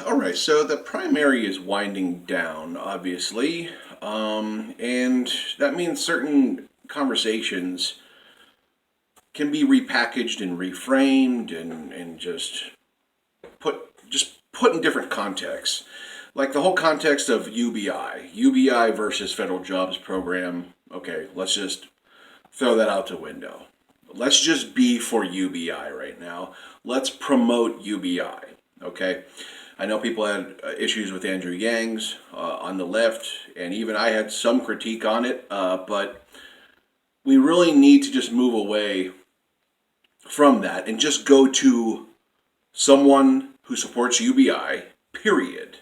All right, so the primary is winding down, obviously, and that means certain conversations can be repackaged and reframed and just put in different contexts. Like the whole context of UBI versus federal jobs program. Okay, let's just throw that out the window. Let's just be for UBI right now. Let's promote UBI. Okay, I know people had issues with Andrew Yang's on the left, and even I had some critique on it. But we really need to just move away from that and just go to someone who supports UBI. Period.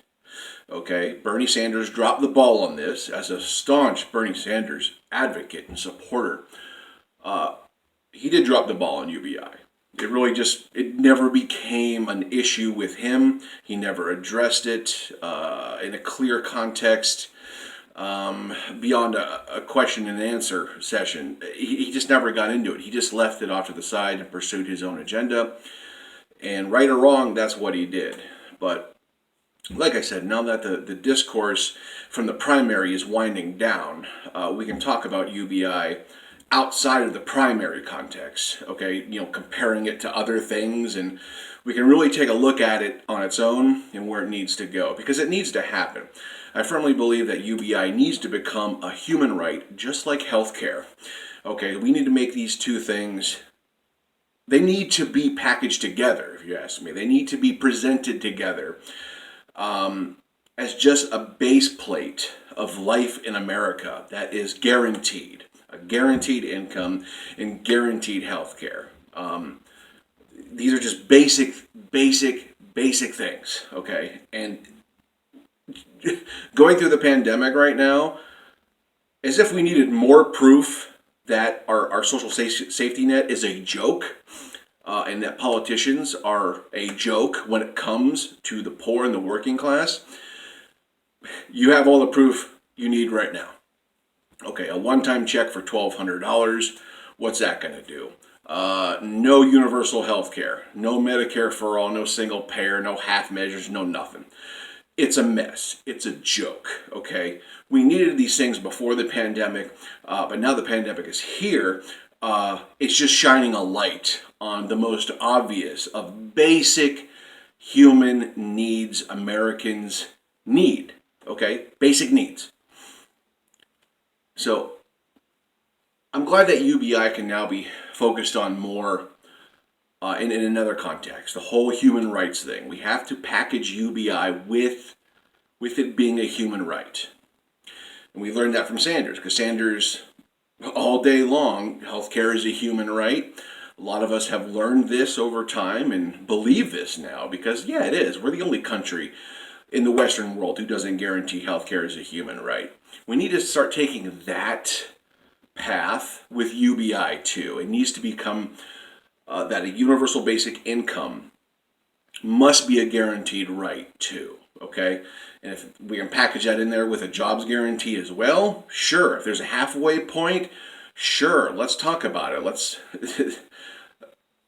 Okay, Bernie Sanders dropped the ball on this as a staunch Bernie Sanders advocate and supporter. He did drop the ball on UBI. It never became an issue with him. He never addressed it in a clear context beyond a question and answer session. He just never got into it. He just left it off to the side and pursued his own agenda. And right or wrong, that's what he did. But like I said, now that the discourse from the primary is winding down, we can talk about UBI outside of the primary context, okay? Comparing it to other things, and we can really take a look at it on its own and where it needs to go, because it needs to happen. I firmly believe that UBI needs to become a human right, just like healthcare. Okay, we need to make these two things, they need to be packaged together, if you ask me. They need to be presented together as just a base plate of life in America that is guaranteed. A guaranteed income and guaranteed health care. These are just basic things, okay? And going through the pandemic right now, as if we needed more proof that our social safety net is a joke, and that politicians are a joke when it comes to the poor and the working class. You have all the proof you need right now. Okay, a one-time check for $1,200. What's that going to do? No universal health care, no Medicare for all, no single payer, no half measures, no nothing. It's a mess. It's a joke, okay? We needed these things before the pandemic, but now the pandemic is here. It's just shining a light on the most obvious of basic human needs Americans need, okay? Basic needs. So I'm glad that UBI can now be focused on more in another context, the whole human rights thing. We have to package UBI with it being a human right. And we learned that from Sanders, because Sanders, all day long, healthcare is a human right. A lot of us have learned this over time and believe this now because, yeah, it is. We're the only country in the Western world who doesn't guarantee healthcare as a human right. We need to start taking that path with UBI too. It needs to become that a universal basic income must be a guaranteed right too, okay? And if we can package that in there with a jobs guarantee as well, sure. If there's a halfway point, sure, let's talk about it.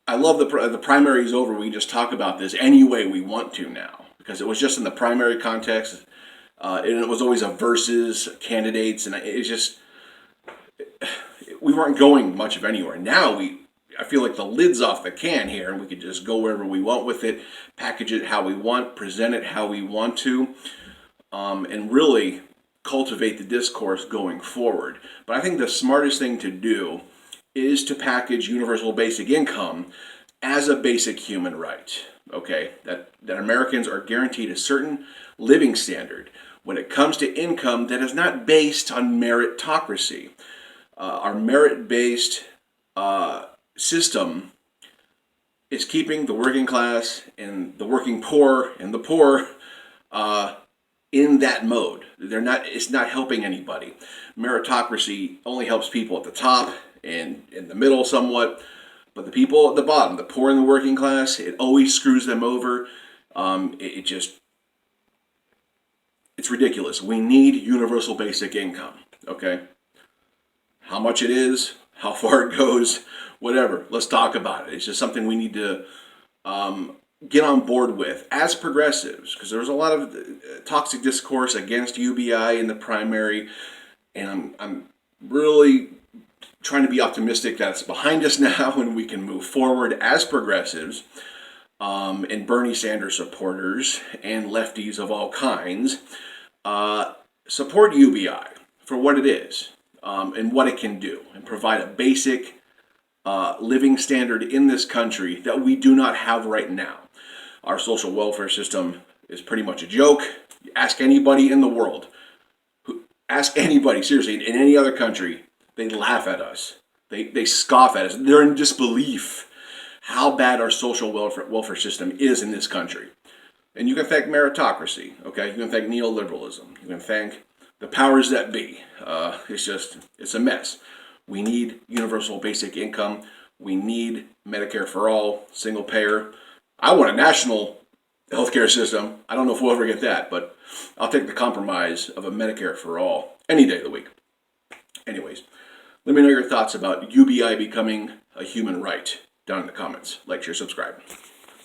I love the primary is over. We can just talk about this any way we want to now, because it was just in the primary context, and it was always a versus candidates, and it's just, we weren't going much of anywhere. Now I feel like the lid's off the can here, and we can just go wherever we want with it, package it how we want, present it how we want to, and really cultivate the discourse going forward. But I think the smartest thing to do is to package universal basic income as a basic human right, okay? That Americans are guaranteed a certain living standard when it comes to income that is not based on meritocracy. Our merit-based system is keeping the working class and the working poor and the poor in that mode. It's not helping anybody. Meritocracy only helps people at the top and in the middle somewhat, but the people at the bottom, the poor and the working class, it always screws them over. It's ridiculous. We need universal basic income, okay? How much it is, how far it goes, whatever. Let's talk about it. It's just something we need to get on board with as progressives, because there's a lot of toxic discourse against UBI in the primary, and I'm really trying to be optimistic that it's behind us now and we can move forward as progressives and Bernie Sanders supporters and lefties of all kinds. Support UBI for what it is and what it can do, and provide a basic living standard in this country that we do not have right now. Our social welfare system is pretty much a joke. Ask anybody in the world, ask anybody, seriously, in any other country, they laugh at us. They scoff at us. They're in disbelief how bad our social welfare system is in this country. And you can thank meritocracy, okay? You can thank neoliberalism. You can thank the powers that be. It's a mess. We need universal basic income. We need Medicare for all, single payer. I want a national healthcare system. I don't know if we'll ever get that, but I'll take the compromise of a Medicare for all any day of the week. Anyways, let me know your thoughts about UBI becoming a human right down in the comments. Like, share, subscribe.